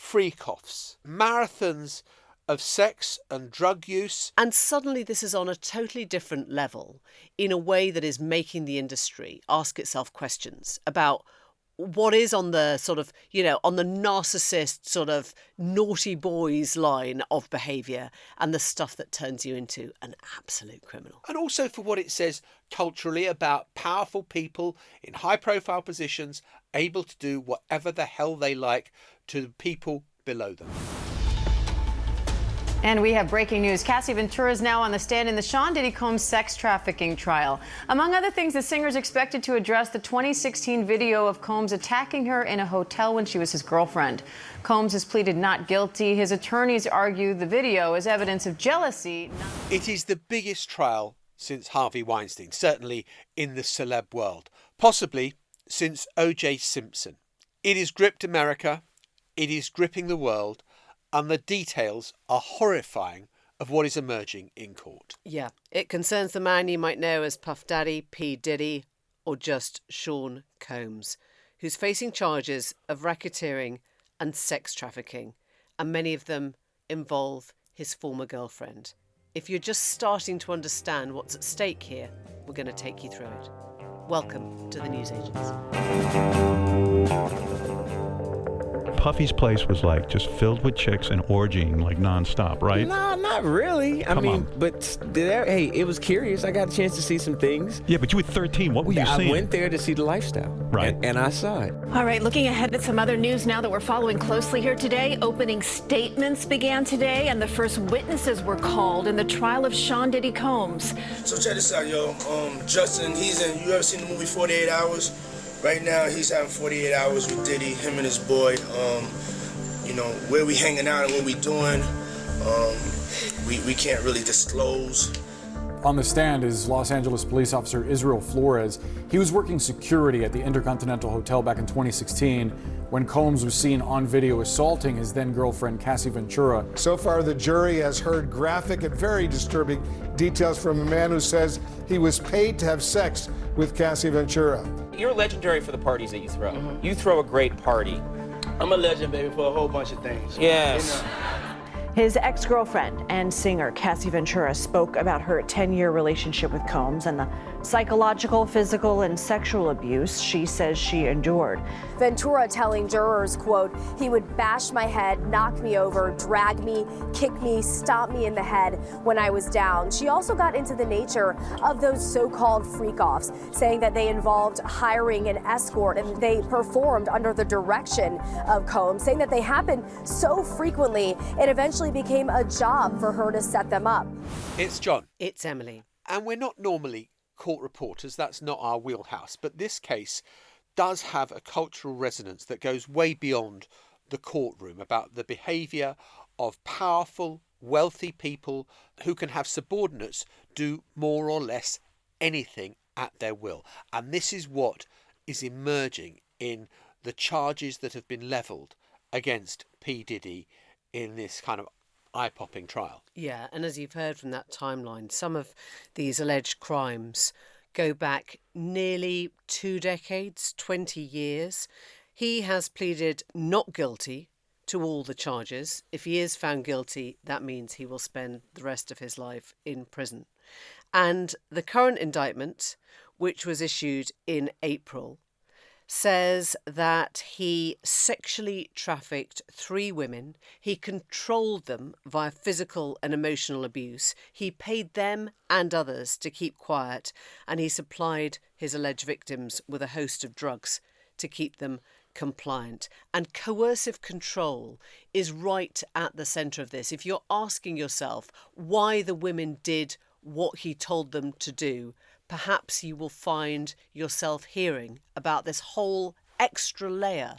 freak-offs, marathons of sex and drug use. And suddenly this is on a totally different level in a way that is making the industry ask itself questions about what is on the sort of, on the narcissist sort of naughty boys line of behaviour and the stuff that turns you into an absolute criminal. And also for what it says culturally about powerful people in high-profile positions able to do whatever the hell they like to the people below them. And we have breaking news. Cassie Ventura is now on the stand in the Sean Diddy Combs sex trafficking trial. Among other things, the singer is expected to address the 2016 video of Combs attacking her in a hotel when she was his girlfriend. Combs has pleaded not guilty. His attorneys argue the video is evidence of jealousy. It is the biggest trial since Harvey Weinstein, certainly in the celeb world, possibly since O.J. Simpson. It has gripped America, it is gripping the world, and the details are horrifying of what is emerging in court. Yeah, it concerns the man you might know as Puff Daddy, P Diddy, or just Sean Combs, who's facing charges of racketeering and sex trafficking, and many of them involve his former girlfriend. If you're just starting to understand what's at stake here, we're going to take you through it. Welcome to the News Agents. Puffy's place was like just filled with chicks and orgying like nonstop, right? No, not really. I mean, but hey, it was curious. I got a chance to see some things. Yeah, but you were 13. What were you seeing? I went there to see the lifestyle. Right. And I saw it. All right, looking ahead at some other news now that we're following closely here today. Opening statements began today, and the first witnesses were called in the trial of Sean Diddy Combs. So check this out, yo. Justin, you ever seen the movie 48 Hours? Right now, he's having 48 hours with Diddy, him and his boy. Where we hanging out and what we doing, we can't really disclose. On the stand is Los Angeles police officer Israel Flores. He was working security at the Intercontinental Hotel back in 2016 when Combs was seen on video assaulting his then-girlfriend Cassie Ventura. So far, the jury has heard graphic and very disturbing details from a man who says he was paid to have sex with Cassie Ventura. You're legendary for the parties that you throw. Mm-hmm. You throw a great party. I'm a legend, baby, for a whole bunch of things. Yes. His ex-girlfriend and singer Cassie Ventura spoke about her 10-year relationship with Combs and the psychological, physical, and sexual abuse she says she endured. Ventura telling jurors, quote, he would bash my head, knock me over, drag me, kick me, stomp me in the head when I was down. She also got into the nature of those so-called freak-offs, saying that they involved hiring an escort and they performed under the direction of Combs, saying that they happened so frequently it eventually became a job for her to set them up. It's John. It's Emily. And we're not normally court reporters, that's not our wheelhouse, but this case does have a cultural resonance that goes way beyond the courtroom about the behaviour of powerful, wealthy people who can have subordinates do more or less anything at their will. And this is what is emerging in the charges that have been levelled against P Diddy in this kind of eye-popping trial. Yeah, and as you've heard from that timeline, some of these alleged crimes go back nearly 2 decades, 20 years. He has pleaded not guilty to all the charges. If he is found guilty, that means he will spend the rest of his life in prison. And the current indictment, which was issued in April, says that he sexually trafficked 3 women, he controlled them via physical and emotional abuse, he paid them and others to keep quiet, and he supplied his alleged victims with a host of drugs to keep them compliant. And coercive control is right at the centre of this. If you're asking yourself why the women did what he told them to do, perhaps you will find yourself hearing about this whole extra layer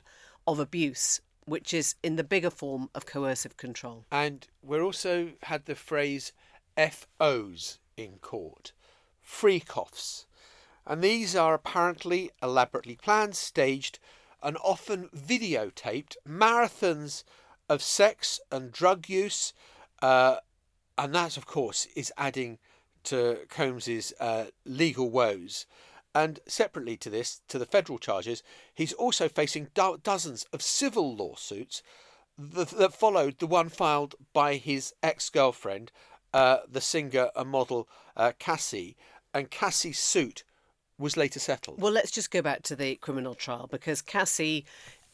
of abuse, which is in the bigger form of coercive control. And we're also had the phrase FOs in court, freak-offs. And these are apparently elaborately planned, staged, and often videotaped marathons of sex and drug use. And that, of course, is adding to Combs's legal woes. And separately to this, to the federal charges, he's also facing dozens of civil lawsuits that followed the one filed by his ex-girlfriend, the singer and model Cassie, and Cassie's suit was later settled. Well, let's just go back to the criminal trial, because Cassie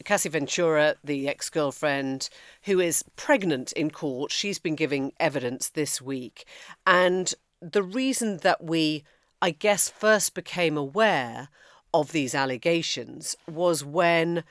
Ventura, the ex-girlfriend, who is pregnant in court, she's been giving evidence this week. And the reason that we, I guess, first became aware of these allegations was when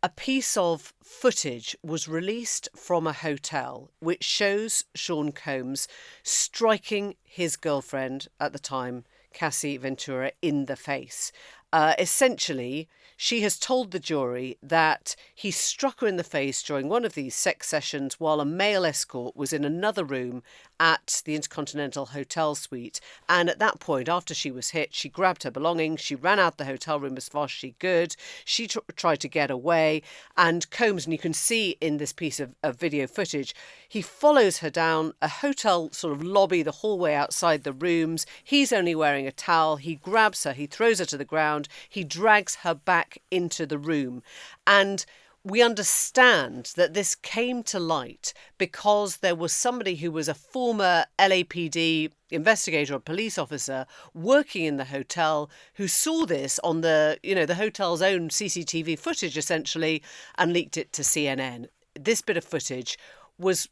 a piece of footage was released from a hotel which shows Sean Combs striking his girlfriend at the time, Cassie Ventura, in the face. Essentially, she has told the jury that he struck her in the face during one of these sex sessions while a male escort was in another room at the Intercontinental Hotel suite. And at that point, after she was hit, she grabbed her belongings. She ran out the hotel room as fast as she could. She tried to get away. And Combs, and you can see in this piece of video footage, he follows her down a hotel sort of lobby, the hallway outside the rooms. He's only wearing a towel. He grabs her. He throws her to the ground. He drags her back into the room. And we understand that this came to light because there was somebody who was a former LAPD investigator or police officer working in the hotel who saw this on the hotel's own CCTV footage, essentially, and leaked it to CNN. This bit of footage was,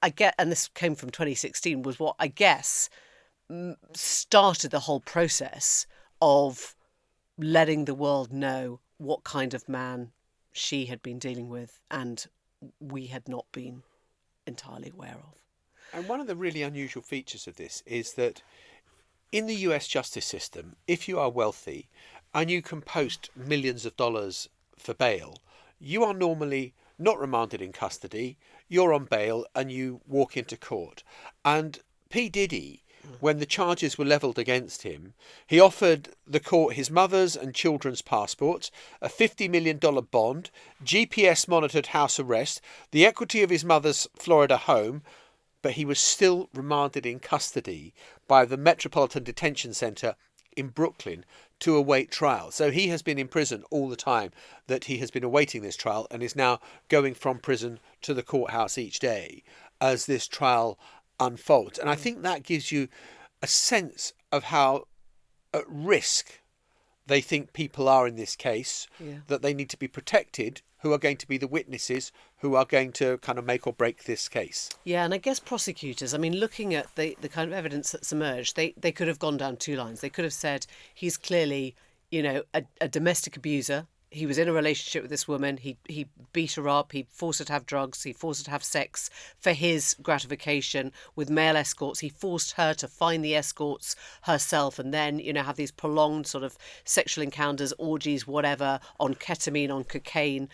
I get, and this came from 2016, was what I guess started the whole process of letting the world know what kind of man she had been dealing with and we had not been entirely aware of. And one of the really unusual features of this is that in the US justice system, if you are wealthy and you can post millions of dollars for bail, you are normally not remanded in custody, you're on bail and you walk into court. And P Diddy, when the charges were levelled against him, he offered the court his mother's and children's passports, a $50 million bond, GPS-monitored house arrest, the equity of his mother's Florida home, but he was still remanded in custody by the Metropolitan Detention Centre in Brooklyn to await trial. So he has been in prison all the time that he has been awaiting this trial and is now going from prison to the courthouse each day as this trial unfolds. And I think that gives you a sense of how at risk they think people are in this case, that they need to be protected, who are going to be the witnesses who are going to kind of make or break this case. Yeah, and I guess prosecutors, I mean, looking at the kind of evidence that's emerged, they could have gone down two lines. They could have said he's clearly, a domestic abuser. He was in a relationship with this woman. He beat her up. He forced her to have drugs. He forced her to have sex for his gratification with male escorts. He forced her to find the escorts herself and then, have these prolonged sort of sexual encounters, orgies, whatever, on ketamine, on cocaine,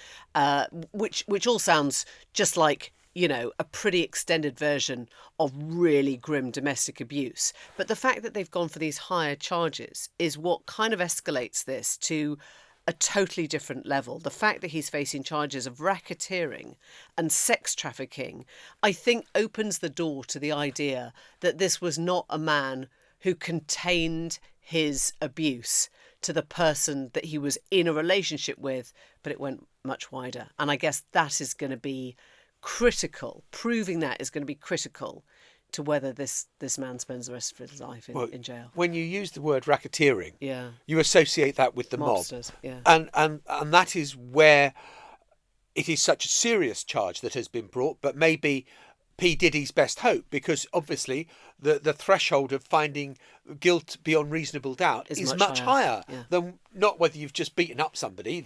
which all sounds just like, a pretty extended version of really grim domestic abuse. But the fact that they've gone for these higher charges is what kind of escalates this to a totally different level. The fact that he's facing charges of racketeering and sex trafficking, I think, opens the door to the idea that this was not a man who contained his abuse to the person that he was in a relationship with, but it went much wider. And I guess that is going to be critical. Proving that is going to be critical to whether this man spends the rest of his life in jail. When you use the word racketeering, yeah, you associate that with the mobsters, mob. Yeah. And that is where it is such a serious charge that has been brought, but maybe P. Diddy's best hope, because obviously the threshold of finding guilt beyond reasonable doubt is much higher than not whether you've just beaten up somebody.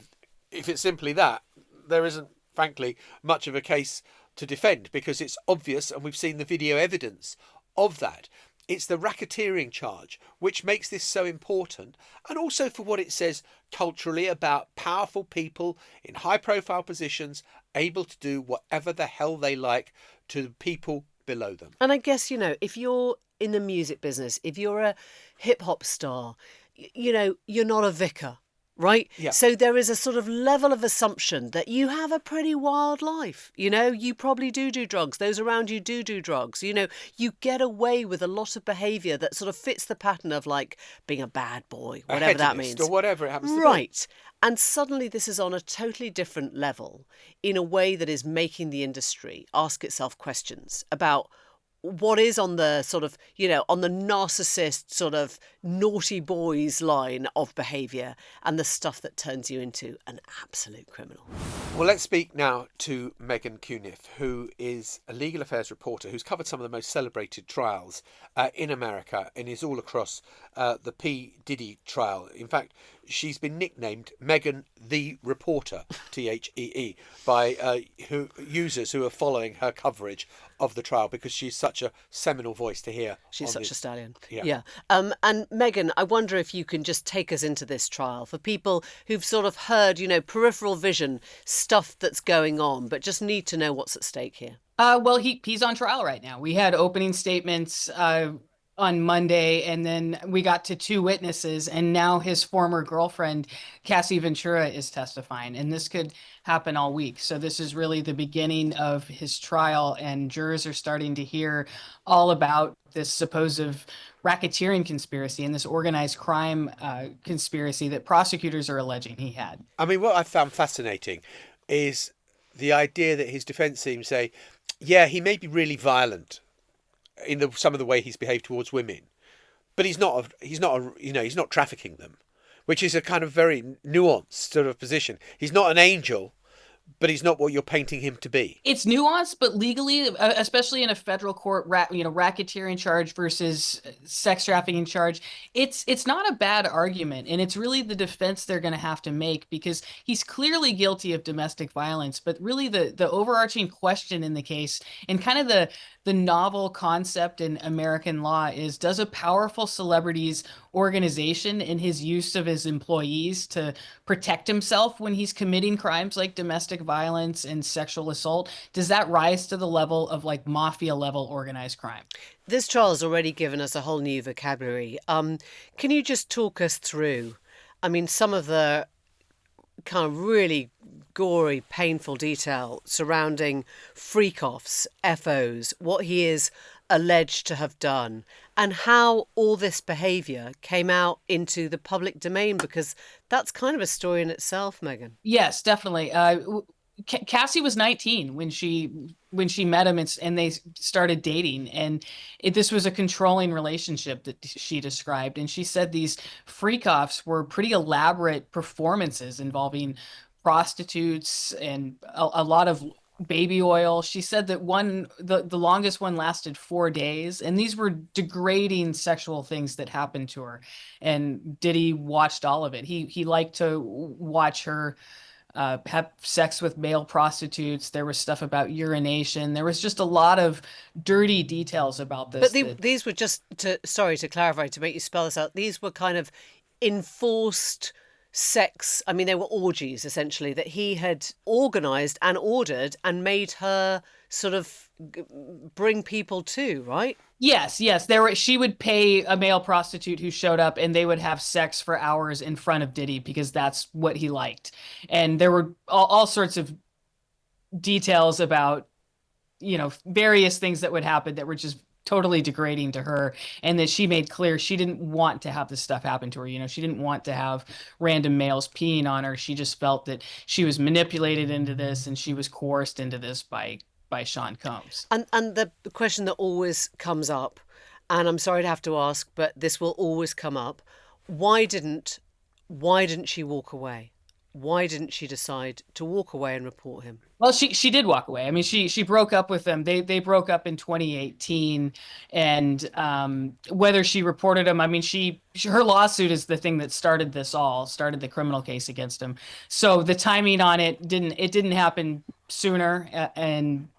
If it's simply that, there isn't, frankly, much of a case to defend, because it's obvious and we've seen the video evidence of that. It's the racketeering charge which makes this so important, and also for what it says culturally about powerful people in high profile positions able to do whatever the hell they like to people below them. And I guess, if you're in the music business, if you're a hip hop star, you're not a vicar. right? Yeah. So there is a sort of level of assumption that you have a pretty wild life. You know, you probably do drugs. Those around you do drugs. You know, you get away with a lot of behaviour that sort of fits the pattern of like being a bad boy, whatever that means. Or whatever it happens to be. Right. And suddenly this is on a totally different level in a way that is making the industry ask itself questions about what is on the sort of, you know, on the narcissist sort of naughty boys line of behaviour and the stuff that turns you into an absolute criminal. Well, let's speak now to Megan Cuniff, who is a legal affairs reporter who's covered some of the most celebrated trials in America and is all across the P Diddy trial. In fact, she's been nicknamed Megan the Reporter, THEE, by users who are following her coverage of the trial because she's such a seminal voice to hear. She's such a stallion. Yeah. And Megan, I wonder if you can just take us into this trial for people who've sort of heard, you know, peripheral vision stuff that's going on, but just need to know what's at stake here. Well, he's on trial right now. We had opening statements on Monday, and then we got to 2 witnesses, and now his former girlfriend, Cassie Ventura, is testifying, and this could happen all week. So this is really the beginning of his trial, and jurors are starting to hear all about this supposed racketeering conspiracy and this organized crime conspiracy that prosecutors are alleging he had. I mean, what I found fascinating is the idea that his defence team say, yeah, he may be really violent in some of the way he's behaved towards women, but he's not trafficking them, which is a kind of very nuanced sort of position. He's not an angel, but he's not what you're painting him to be. It's nuanced, but legally, especially in a federal court, racketeering charge versus sex trafficking charge, it's not a bad argument, and it's really the defense they're going to have to make because he's clearly guilty of domestic violence. But really, the overarching question in the case, and kind of the novel concept in American law, is: does a powerful celebrity's organization and his use of his employees to protect himself when he's committing crimes like domestic violence and sexual assault, does that rise to the level of like mafia level organized crime? This trial has already given us a whole new vocabulary. Can you just talk us through, I mean, some of the kind of really gory, painful detail surrounding freak-offs, FOs, what he is alleged to have done, and how all this behaviour came out into the public domain, because that's kind of a story in itself, Megan. Yes, definitely. Cassie was 19 when she met him, and they started dating, and this was a controlling relationship that she described. And she said these freak-offs were pretty elaborate performances involving prostitutes and a lot of baby oil. She said that the longest one lasted 4 days, and these were degrading sexual things that happened to her. And Diddy watched all of it. He liked to watch her have sex with male prostitutes. There was stuff about urination. There was just a lot of dirty details about this. But these were just sorry to clarify, to make you spell this out, these were kind of enforced sex. I mean, they were orgies, essentially, that he had organised and ordered and made her sort of bring people to, right? Yes. She would pay a male prostitute who showed up, and they would have sex for hours in front of Diddy because that's what he liked. And there were all sorts of details about, various things that would happen that were just totally degrading to her, and that she made clear she didn't want to have this stuff happen to her. She didn't want to have random males peeing on her. She just felt that she was manipulated into this, and she was coerced into this by Sean Combs. And the question that always comes up, and I'm sorry to have to ask, but this will always come up: why didn't she walk away? Why didn't she decide to walk away and report him? Well, she did walk away. I mean, she broke up with them. They broke up in 2018, and whether she reported him, I mean, her lawsuit is the thing that started the criminal case against him. So the timing on it didn't happen sooner,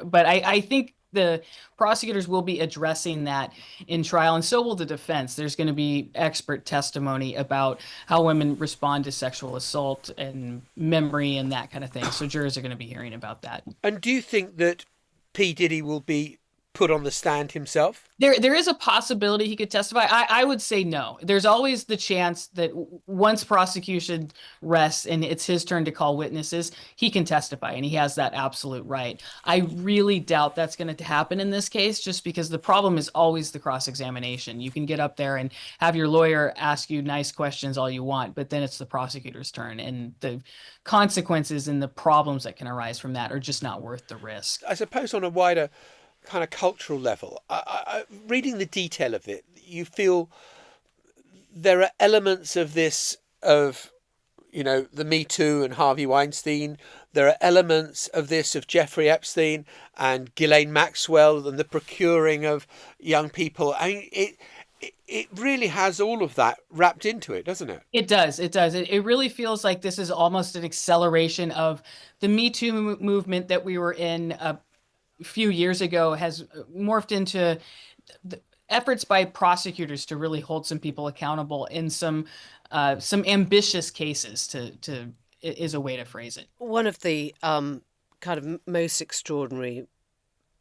but I think the prosecutors will be addressing that in trial, and so will the defense. There's going to be expert testimony about how women respond to sexual assault and memory and that kind of thing. So jurors are going to be hearing about that. And do you think that P. Diddy will be put on the stand himself? There is a possibility he could testify. I would say no. There's always the chance that once prosecution rests and it's his turn to call witnesses, he can testify, and he has that absolute right. I really doubt that's going to happen in this case, just because the problem is always the cross-examination. You can get up there and have your lawyer ask you nice questions all you want, but then it's the prosecutor's turn, and the consequences and the problems that can arise from that are just not worth the risk. I suppose on a wider kind of cultural level, reading the detail of it, you feel there are elements of this, of, you know, the Me Too and Harvey Weinstein. There are elements of this of Jeffrey Epstein and Ghislaine Maxwell and the procuring of young people. I mean, it really has all of that wrapped into it, doesn't it? It does. It does. It really feels like this is almost an acceleration of the Me Too movement that we were in a few years ago, has morphed into the efforts by prosecutors to really hold some people accountable in some ambitious cases, to is a way to phrase it. One of the kind of most extraordinary,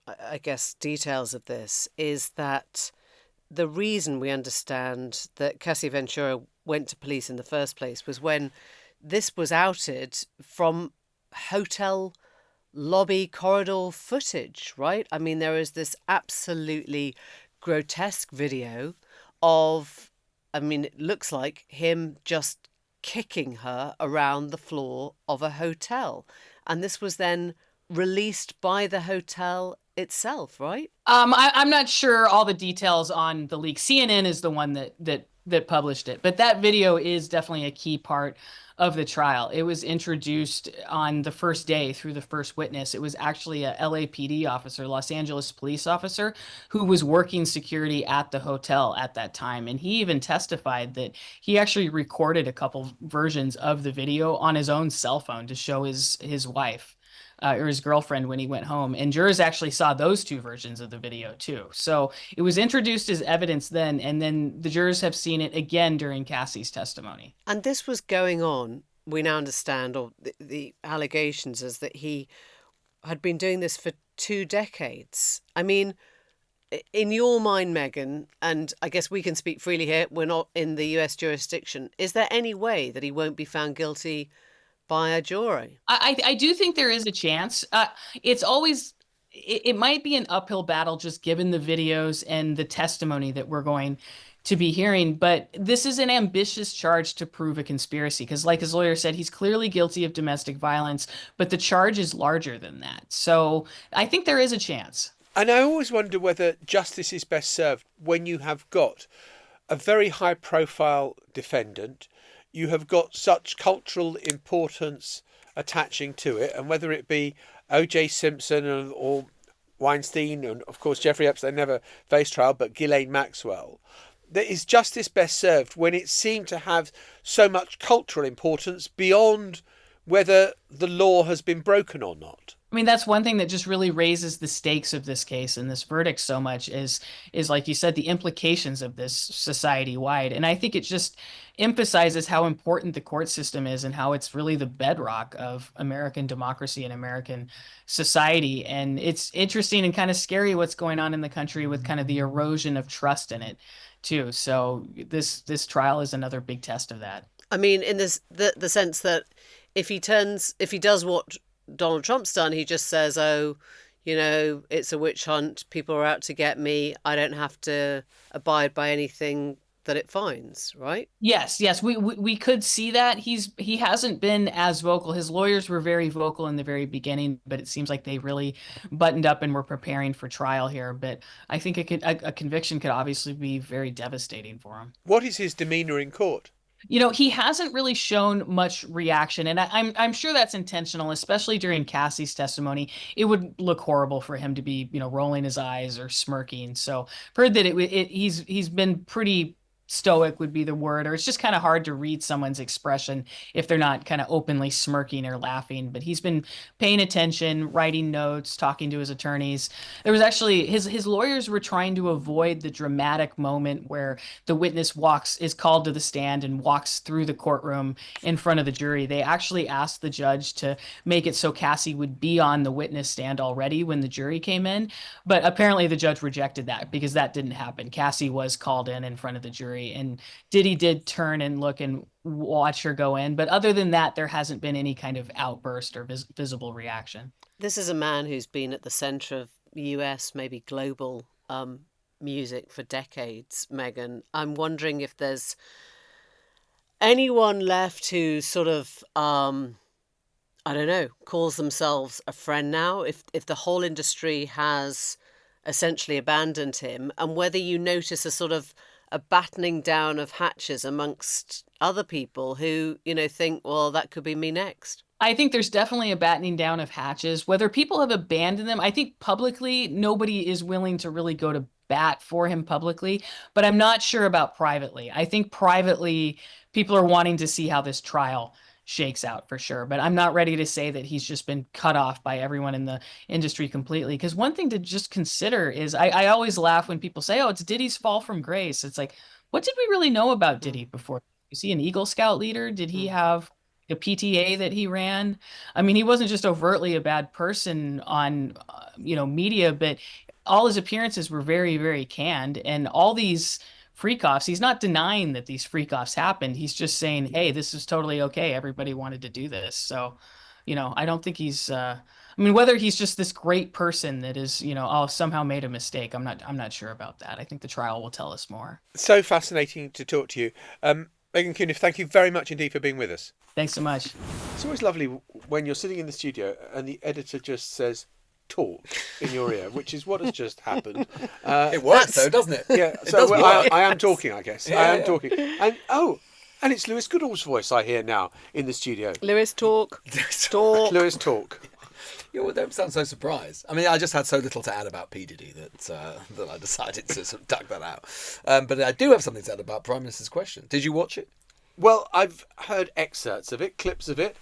I guess, details of this is that the reason we understand that Cassie Ventura went to police in the first place was when this was outed from hotel lobby corridor footage, right? I mean, there is this absolutely grotesque video of, I mean, it looks like him just kicking her around the floor of a hotel. And this was then released by the hotel itself, right? I'm not sure all the details on the leak. CNN is the one that published it, but that video is definitely a key part of the trial. It was introduced on the first day through the first witness. It was actually a LAPD officer, Los Angeles police officer, who was working security at the hotel at that time. And he even testified that he actually recorded a couple versions of the video on his own cell phone to show his wife. Or his girlfriend when he went home. And jurors actually saw those two versions of the video too. So it was introduced as evidence then, and then the jurors have seen it again during Cassie's testimony. And this was going on, we now understand, or the allegations is that he had been doing this for 2 decades. I mean, in your mind, Megan, and I guess we can speak freely here, we're not in the US jurisdiction, is there any way that he won't be found guilty by a jury? I do think there is a chance. It's always, it might be an uphill battle just given the videos and the testimony that we're going to be hearing, but this is an ambitious charge to prove a conspiracy, because like his lawyer said, he's clearly guilty of domestic violence, but the charge is larger than that. So I think there is a chance. And I always wonder whether justice is best served when you have got a very high profile defendant, you have got such cultural importance attaching to it, and whether it be O.J. Simpson or Weinstein, and of course Jeffrey Epstein never faced trial, but Ghislaine Maxwell, that is justice best served when it seemed to have so much cultural importance beyond whether the law has been broken or not. I mean, that's one thing that just really raises the stakes of this case and this verdict so much is like you said, the implications of this society-wide. And I think it just emphasizes how important the court system is and how it's really the bedrock of American democracy and American society. And it's interesting and kind of scary what's going on in the country with kind of the erosion of trust in it too. So this trial is another big test of that. I mean, in this the sense that if he does what Donald Trump's done, he just says, oh, you know, it's a witch hunt, people are out to get me, I don't have to abide by anything that it finds, right? Yes, we could see that. He hasn't been as vocal. His lawyers were very vocal in the very beginning, but it seems like they really buttoned up and were preparing for trial here. But I think a conviction could obviously be very devastating for him. What is his demeanor in court? You know, he hasn't really shown much reaction, and I'm sure that's intentional, especially during Cassie's testimony. It would look horrible for him to be, you know, rolling his eyes or smirking. So I've heard that he's been pretty stoic would be the word, or it's just kind of hard to read someone's expression if they're not kind of openly smirking or laughing. But he's been paying attention, writing notes, talking to his attorneys. There was actually his lawyers were trying to avoid the dramatic moment where the witness is called to the stand and walks through the courtroom in front of the jury. They actually asked the judge to make it so Cassie would be on the witness stand already when the jury came in. But apparently the judge rejected that because that didn't happen. Cassie was called in front of the jury, and Diddy did turn and look and watch her go in. But other than that, there hasn't been any kind of outburst or visible reaction. This is a man who's been at the centre of US, maybe global music for decades, Megan. I'm wondering if there's anyone left who sort of, I don't know, calls themselves a friend now, if the whole industry has essentially abandoned him, and whether you notice a sort of a battening down of hatches amongst other people who, think, well, that could be me next. I think there's definitely a battening down of hatches. Whether people have abandoned them, I think publicly, nobody is willing to really go to bat for him publicly, but I'm not sure about privately. I think privately, people are wanting to see how this trial shakes out for sure. But I'm not ready to say that he's just been cut off by everyone in the industry completely. Because one thing to just consider is I always laugh when people say, oh, it's Diddy's fall from grace. It's like, what did we really know about Diddy before? Is he an Eagle Scout leader? Did he have a PTA that he ran? I mean, he wasn't just overtly a bad person on, media, but all his appearances were very, very canned. And all these freak-offs, he's not denying that these freak-offs happened. He's just saying, hey, this is totally okay. Everybody wanted to do this. So, I don't think he's, whether he's just this great person that is, somehow made a mistake, I'm not sure about that. I think the trial will tell us more. So fascinating to talk to you. Megan Cuniff, thank you very much indeed for being with us. Thanks so much. It's always lovely when you're sitting in the studio and the editor just says, talk in your ear, which is what has just happened. It works though, doesn't it? Yeah, so I am talking, I guess. I am talking. And it's Lewis Goodall's voice I hear now in the studio. Lewis, talk. Talk. Lewis, talk. Yeah, well, don't sound so surprised. I mean, I just had so little to add about P Diddy that I decided to sort of duck that out. But I do have something to add about Prime Minister's question. Did you watch it? Well, I've heard excerpts of it, clips of it.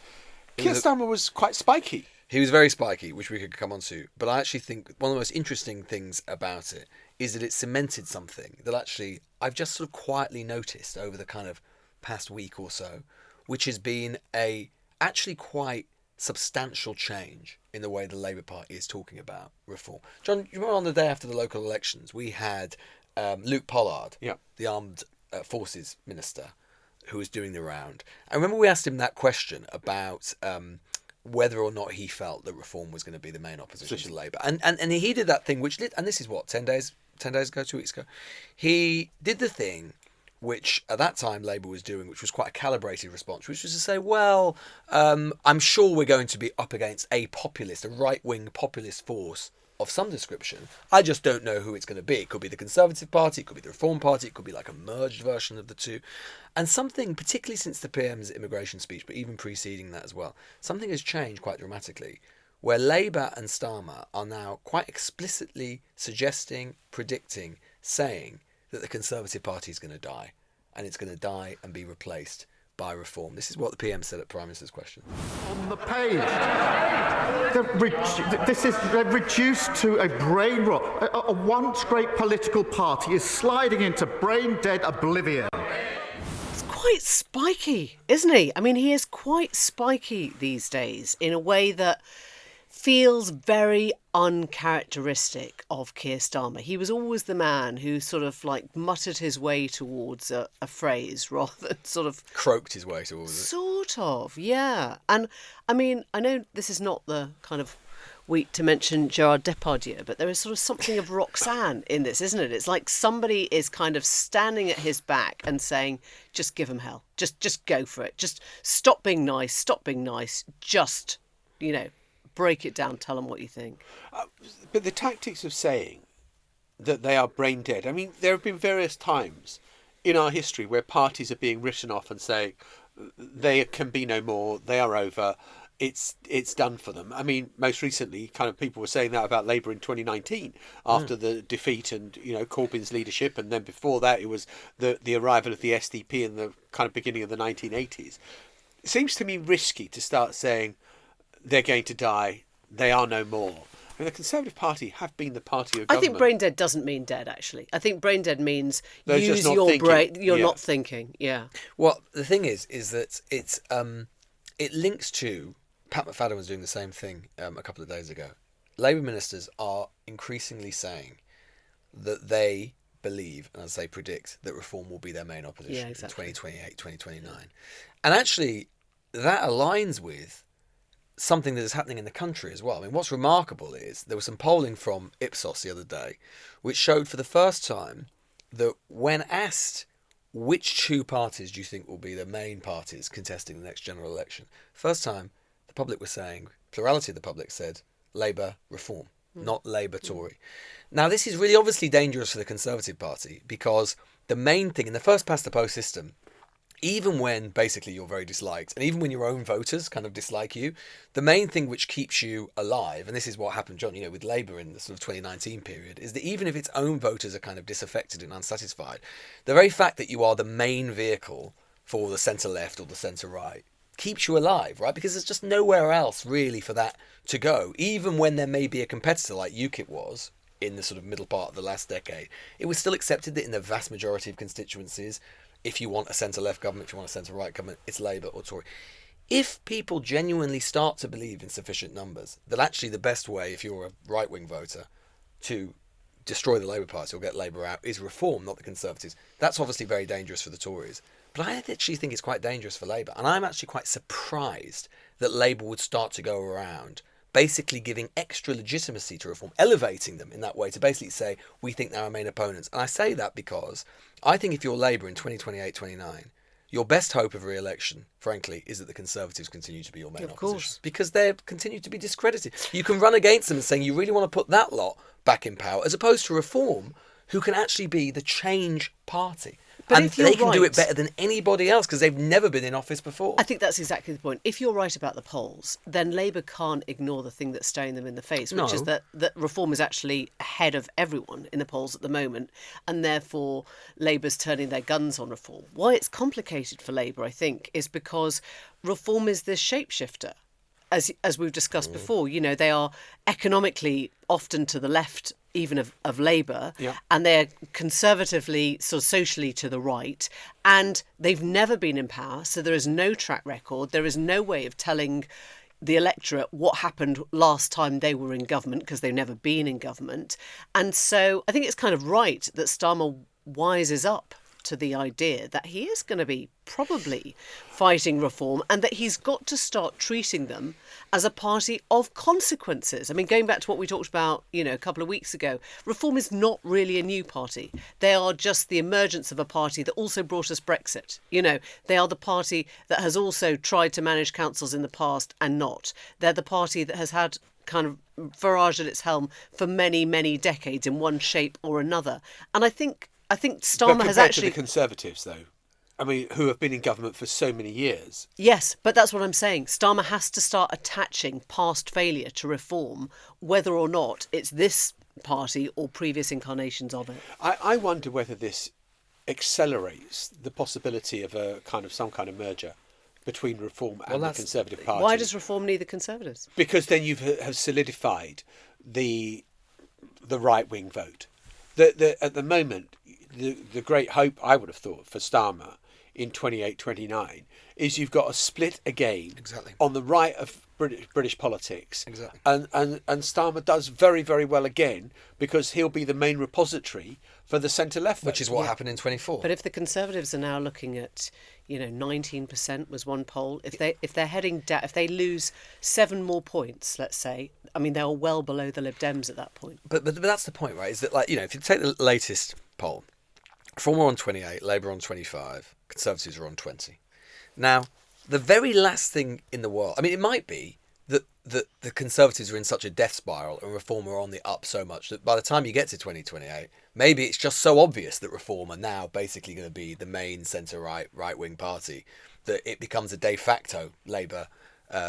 Keir Starmer was quite spiky. He was very spiky, which we could come on to. But I actually think one of the most interesting things about it is that it cemented something that actually I've just sort of quietly noticed over the kind of past week or so, which has been a actually quite substantial change in the way the Labour Party is talking about reform. John, you remember on the day after the local elections, we had Luke Pollard, the Armed Forces Minister, who was doing the round. I remember we asked him that question about whether or not he felt that reform was going to be the main opposition to Labour. And he did that thing, and this is what, 10 days ago, 2 weeks ago? He did the thing which at that time Labour was doing, which was quite a calibrated response, which was to say, well, I'm sure we're going to be up against a right-wing populist force of some description. I just don't know who it's going to be. It could be the Conservative Party, it could be the Reform Party, it could be like a merged version of the two. And something, particularly since the PM's immigration speech, but even preceding that as well, something has changed quite dramatically, where Labour and Starmer are now quite explicitly suggesting, predicting, saying that the Conservative Party is going to die, and it's going to die and be replaced by reform. This is what the PM said at Prime Minister's question. On the page, they're reduced to a brain rot. A once great political party is sliding into brain-dead oblivion. It's quite spiky, isn't he? I mean, he is quite spiky these days in a way that feels very uncharacteristic of Keir Starmer. He was always the man who sort of like muttered his way towards a phrase rather than sort of croaked his way towards it. Sort of, yeah. And I mean, I know this is not the kind of week to mention Gerard Depardieu, but there is sort of something of Roxanne in this, isn't it? It's like somebody is kind of standing at his back and saying, just give him hell. Just go for it. Just stop being nice. Just, break it down, tell them what you think. But the tactics of saying that they are brain dead, I mean, there have been various times in our history where parties are being written off and saying they can be no more, they are over, it's done for them. I mean, most recently, kind of people were saying that about Labour in 2019 after the defeat and, you know, Corbyn's leadership, and then before that it was the arrival of the SDP in the kind of beginning of the 1980s. It seems to me risky to start saying they're going to die, they are no more. I mean, the Conservative Party have been the party of government. I think brain dead doesn't mean dead, actually. I think brain dead means They're use just not your thinking. brain. You're Yeah. not thinking. Yeah. Well, the thing is that it links to Pat McFadden was doing the same thing a couple of days ago. Labour ministers are increasingly saying that they believe, and as they predict, that reform will be their main opposition in 2028, 2029. And actually, that aligns with something that is happening in the country as well. I mean, what's remarkable is there was some polling from Ipsos the other day, which showed for the first time that when asked which two parties do you think will be the main parties contesting the next general election, first time the public was saying, plurality of the public said Labour Reform, not Labour Tory. Now, this is really obviously dangerous for the Conservative Party because the main thing in the first past the post system, even when basically you're very disliked, and even when your own voters kind of dislike you, the main thing which keeps you alive, and this is what happened, John, you know, with Labour in the sort of 2019 period, is that even if its own voters are kind of disaffected and unsatisfied, the very fact that you are the main vehicle for the centre-left or the centre-right keeps you alive, right? Because there's just nowhere else really for that to go. Even when there may be a competitor like UKIP was in the sort of middle part of the last decade, it was still accepted that in the vast majority of constituencies, if you want a centre-left government, if you want a centre-right government, it's Labour or Tory. If people genuinely start to believe in sufficient numbers that actually the best way, if you're a right-wing voter, to destroy the Labour Party or get Labour out is reform, not the Conservatives, that's obviously very dangerous for the Tories. But I actually think it's quite dangerous for Labour. And I'm actually quite surprised that Labour would start to go around basically giving extra legitimacy to reform, elevating them in that way to basically say, we think they're our main opponents. And I say that because I think if you're Labour in 2028, 29, your best hope of re-election, frankly, is that the Conservatives continue to be your main opposition. Because they continue to be discredited. You can run against them and saying you really want to put that lot back in power, as opposed to Reform, who can actually be the change party. But and if you're they can do right- it better than anybody else because they've never been in office before. I think that's exactly the point. If you're right about the polls, then Labour can't ignore the thing that's staring them in the face, which is that Reform is actually ahead of everyone in the polls at the moment, and therefore Labour's turning their guns on Reform. Why it's complicated for Labour, I think, is because Reform is this shapeshifter. As we've discussed before, you know, they are economically often to the left even of Labour, and they're conservatively, sort of socially to the right, and they've never been in power, so there is no track record, there is no way of telling the electorate what happened last time they were in government, because they've never been in government. And so I think it's kind of right that Starmer wises up to the idea that he is going to be probably fighting Reform and that he's got to start treating them as a party of consequences. I mean, going back to what we talked about, you know, a couple of weeks ago, Reform is not really a new party. They are just the emergence of a party that also brought us Brexit. You know, they are the party that has also tried to manage councils in the past and not. They're the party that has had kind of Farage at its helm for many, many decades in one shape or another. And I think Starmer has actually... to the Conservatives, though, I mean, who have been in government for so many years. Yes, but that's what I'm saying. Starmer has to start attaching past failure to Reform, whether or not it's this party or previous incarnations of it. I wonder whether this accelerates the possibility of some kind of merger between Reform and the Conservative Party. Why does Reform need the Conservatives? Because then you have solidified the right-wing vote. At the moment, the great hope, I would have thought, for Starmer in 28, 29 is you've got a split again on the right of British politics. Exactly. And Starmer does very, very well again because he'll be the main repository for the centre-left vote. Which is what happened in 24. But if the Conservatives are now looking at, 19% was one poll, if they're heading down, if they lose 7 more points, let's say, I mean, they're well below the Lib Dems at that point. But that's the point, right? Is that, like, if you take the latest poll, Reform are on 28, Labour on 25, Conservatives are on 20. Now, the very last thing in the world, I mean, it might be that the Conservatives are in such a death spiral and Reform are on the up so much that by the time you get to 2028, maybe it's just so obvious that Reform are now basically going to be the main centre-right, right-wing party that it becomes a de facto Labour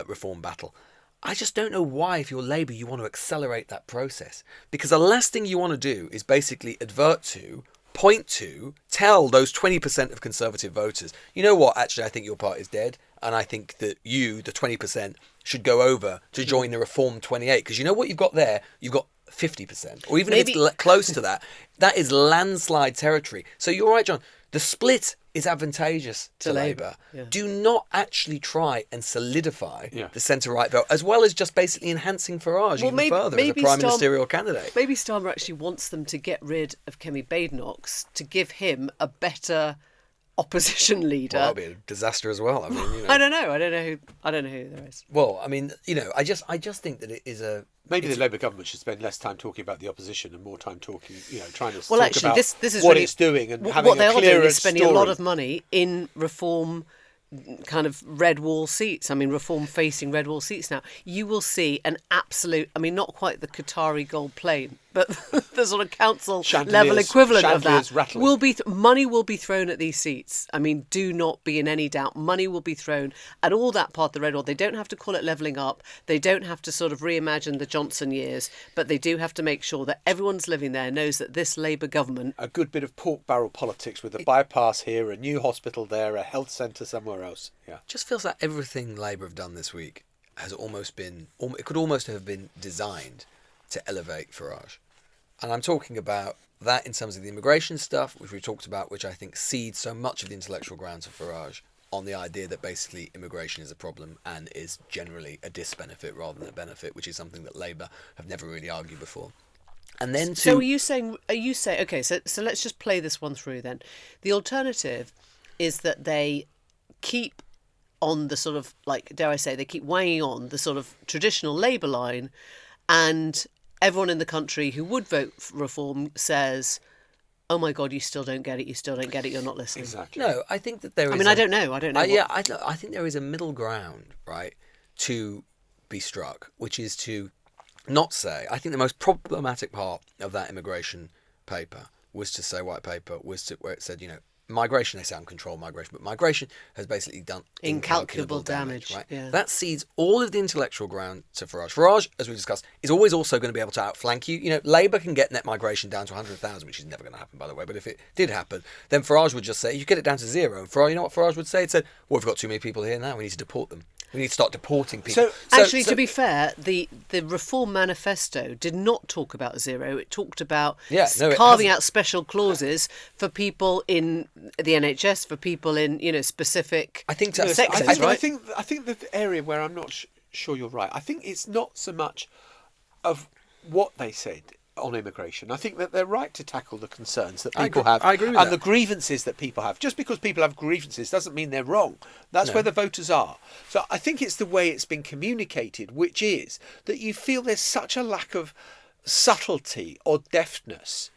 reform battle. I just don't know why, if you're Labour, you want to accelerate that process. Because the last thing you want to do is basically advert to, point to, tell those 20% of Conservative voters, you know what, actually, I think your party is dead, and I think that you, the 20%, should go over to join the Reform 28. Because you know what you've got there? You've got 50%. Or even if it's close to that, that is landslide territory. So you're right, John. The split is advantageous to Labour. Yeah. Do not actually try and solidify the centre-right vote, as well as just basically enhancing Farage even further as a prime ministerial candidate. Maybe Starmer actually wants them to get rid of Kemi Badenoch to give him a better opposition leader. Well, that'll be a disaster as well. I mean, you know. I don't know who there is. Well, I mean, you know, I just think that it is a. Maybe the Labour government should spend less time talking about the opposition and more time talking, you know, trying to well, talk actually, about this is what really, it's doing and having what they a are clearer doing is spending story. a lot of money in reform kind of red wall seats. I mean, reform facing red wall seats now. You will see an absolute, I mean, not quite the Qatari gold plane, but the sort of council level equivalent of that money will be thrown at these seats. I mean, do not be in any doubt. Money will be thrown at all that part of the red wall. They don't have to call it levelling up. They don't have to sort of reimagine the Johnson years, but they do have to make sure that everyone's living there knows that this Labour government... A good bit of pork barrel politics with a bypass here, a new hospital there, a health centre somewhere else. Yeah. Just feels like everything Labour have done this week has almost been... It could almost have been designed to elevate Farage. And I'm talking about that in terms of the immigration stuff, which we talked about, which I think seeds so much of the intellectual grounds of Farage on the idea that basically immigration is a problem and is generally a disbenefit rather than a benefit, which is something that Labour have never really argued before. And then So are you saying, okay, so let's just play this one through then. The alternative is that they keep on the sort of, like, dare I say, they keep weighing on the sort of traditional Labour line, and everyone in the country who would vote for reform says, oh my God, you still don't get it, you're not listening. Exactly. No, I think that there is... I mean, I don't know. I think there is a middle ground, right, to be struck, which is to not say... I think the most problematic part of that immigration paper was to say, white paper, was to where it said, you know, migration, they say uncontrolled migration, but migration has basically done incalculable damage, right? Yeah. That cedes all of the intellectual ground to Farage. Farage, as we discussed, is always also going to be able to outflank you. You know, Labour can get net migration down to 100,000, which is never going to happen, by the way, but if it did happen, then Farage would just say, you get it down to zero. And Farage, you know what Farage would say? It said, well, we've got too many people here now, we need to deport them. We need to start deporting people. So to be fair, the Reform Manifesto did not talk about zero. It talked about carving out special clauses for people in the NHS, for people in, you know, specific sectors, right? I think the area where I'm not sure you're right, I think it's not so much of what they said on immigration. I think that they're right to tackle the concerns that people have. I agree with and that. The grievances that people have. Just because people have grievances doesn't mean they're wrong. That's where the voters are. So I think it's the way it's been communicated, which is that you feel there's such a lack of subtlety or deftness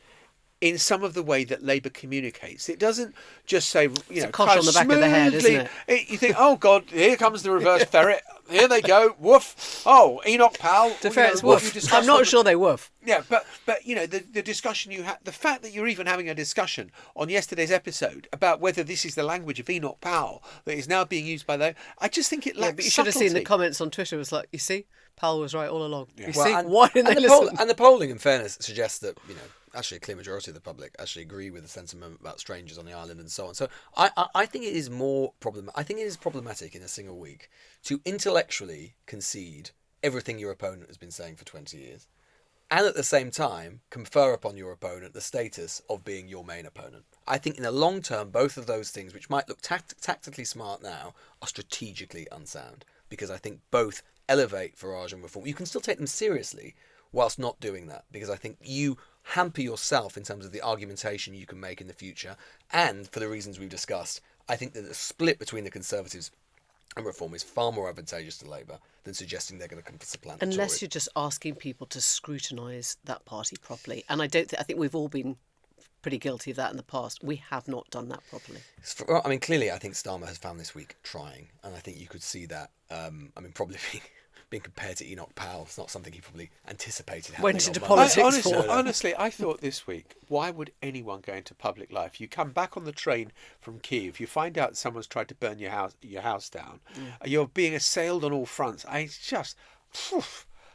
in some of the way that Labour communicates. It doesn't just say, you know, cosh on the back of the head, isn't it? You think, oh God, here comes the reverse ferret. Here they go. Woof. Oh, Enoch Powell. The ferret's woof. I'm not sure they woof. Yeah, but you know, the discussion you had, the fact that you're even having a discussion on yesterday's episode about whether this is the language of Enoch Powell that is now being used by I just think it lacks but you subtlety. should have seen the comments on Twitter. It was like, you see, Powell was right all along. Yeah. You see, why didn't they listen? And the polling, in fairness, suggests that, you know, actually a clear majority of the public actually agree with the sentiment about strangers on the island and so on. So I think it is more problematic. I think it is problematic in a single week to intellectually concede everything your opponent has been saying for 20 years and at the same time confer upon your opponent the status of being your main opponent. I think in the long term, both of those things, which might look tactically smart now, are strategically unsound, because I think both elevate Farage and Reform. You can still take them seriously whilst not doing that, because I think you hamper yourself in terms of the argumentation you can make in the future. And for the reasons we've discussed, I think that the split between the Conservatives and Reform is far more advantageous to Labour than suggesting they're going to supplant the Tories. Unless you're just asking people to scrutinise that party properly. And I think we've all been pretty guilty of that in the past. We have not done that properly. I mean, clearly, I think Starmer has found this week trying, and I think you could see that. I mean, probably being compared to Enoch Powell. It's not something he probably anticipated happening. Went into on Monday. politics Honestly, I thought this week, why would anyone go into public life? You come back on the train from Kyiv, you find out someone's tried to burn your house down. You're being assailed on all fronts.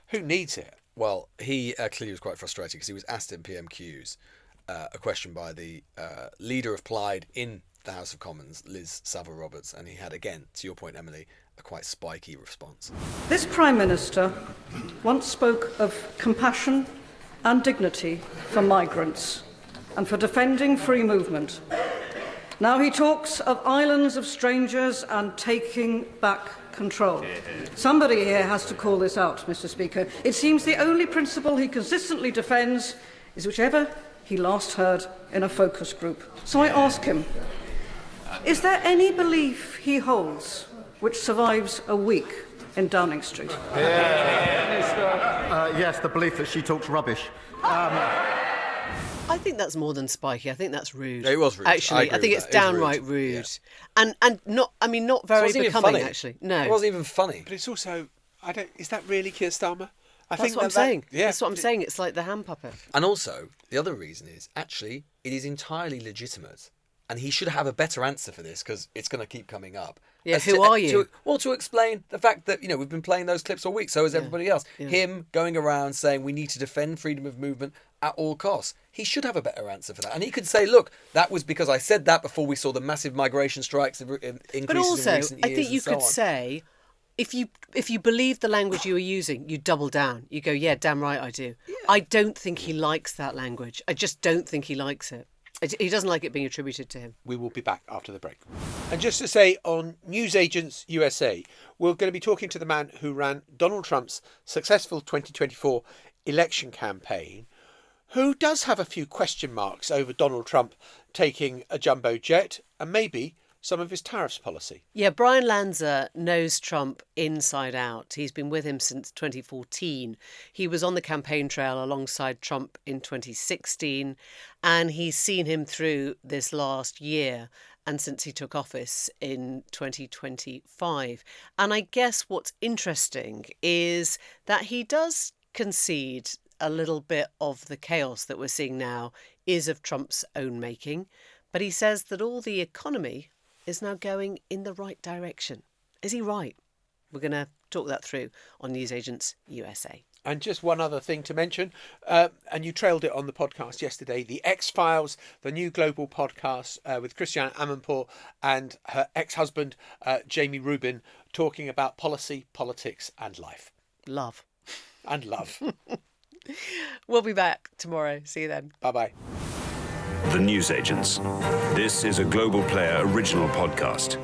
Who needs it? Well, he clearly was quite frustrated because he was asked in PMQs a question by the leader of Plaid in the House of Commons, Liz Savile-Roberts, and he had, again, to your point, Emily, a quite spiky response. This Prime Minister once spoke of compassion and dignity for migrants and for defending free movement. Now he talks of islands of strangers and taking back control. Somebody here has to call this out, Mr. Speaker. It seems the only principle he consistently defends is whichever he last heard in a focus group. So I ask him, is there any belief he holds which survives a week in Downing Street? Yes, the belief that she talks rubbish. I think that's more than spiky. I think that's rude. It was rude. Actually, I think it's downright rude. Yeah. And not very becoming, actually. No. It wasn't even funny. But it's also, is that really Keir Starmer? That's what I'm saying. That's what I'm saying. It's like the hand puppet. And also, the other reason is, actually, it is entirely legitimate. And he should have a better answer for this, because it's going to keep coming up. Yeah, who are you? To explain the fact that, we've been playing those clips all week, so has everybody else. Yeah. Him going around saying we need to defend freedom of movement at all costs. He should have a better answer for that. And he could say, look, that was because I said that before we saw the massive migration strikes increases but also, in recent years. I think you could say, if you believe the language you were using, you double down. You go, yeah, damn right I do. Yeah. I don't think he likes that language. I just don't think he likes it. He doesn't like it being attributed to him. We will be back after the break. And just to say, on Newsagents USA, we're going to be talking to the man who ran Donald Trump's successful 2024 election campaign, who does have a few question marks over Donald Trump taking a jumbo jet and maybe some of his tariffs policy. Yeah, Brian Lanza knows Trump inside out. He's been with him since 2014. He was on the campaign trail alongside Trump in 2016, and he's seen him through this last year and since he took office in 2025. And I guess what's interesting is that he does concede a little bit of the chaos that we're seeing now is of Trump's own making, but he says that all the economy is now going in the right direction. Is he right? We're going to talk that through on Newsagents USA. And just one other thing to mention, and you trailed it on the podcast yesterday, the X-Files, the new global podcast with Christiane Amanpour and her ex-husband, Jamie Rubin, talking about policy, politics and life. Love. And love. We'll be back tomorrow. See you then. Bye-bye. The Newsagents. This is a Global Player original podcast.